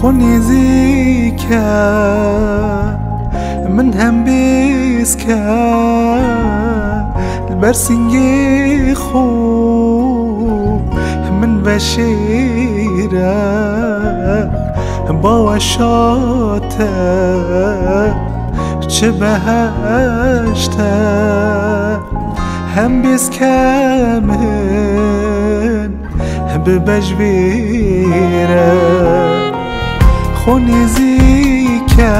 خوني زيكا من هم بيسكا البرسنجي خوب من بشيرة بوشاته چه بهشته هم بيسكا من ببجبيره خوني زيكا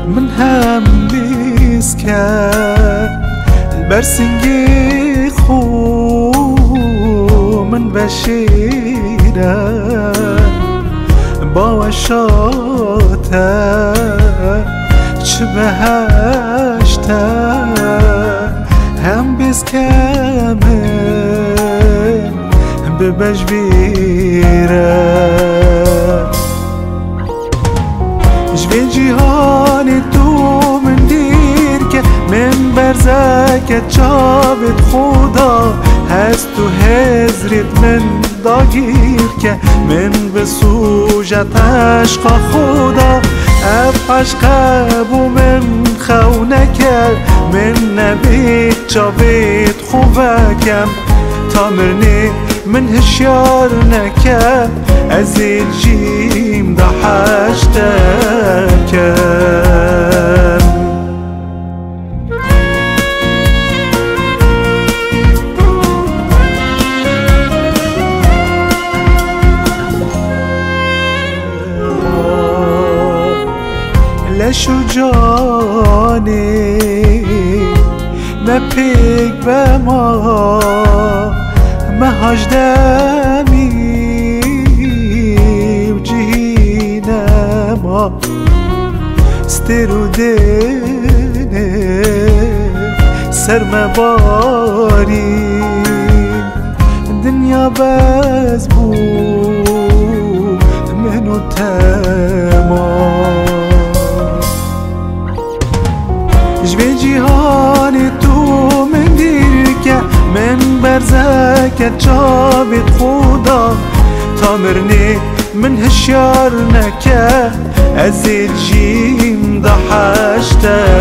من هم بيسكا البرسنجي خو من بشيرة باوشاته چه بهشته هم بيسكا من ببجبيره جوی جیهانی تو من دیر که من برزکت چابت خدا هست تو هزریت من داگیر که من بسوجت عشق خدا اب عشق بو من خونه کرد من نبید چابت خوبکم تا مرنی من هشیار نکرد از الجيم ضحشتكم لشجاني نبيك بما مهاج دمي وجينما سترو ديني سرما باري دنيا بزبو منو تمام جوی جیهانی تو من دیر که من برزکت چابت خدا تا مرنی من هشیار نکه از الجیم ضحشتكم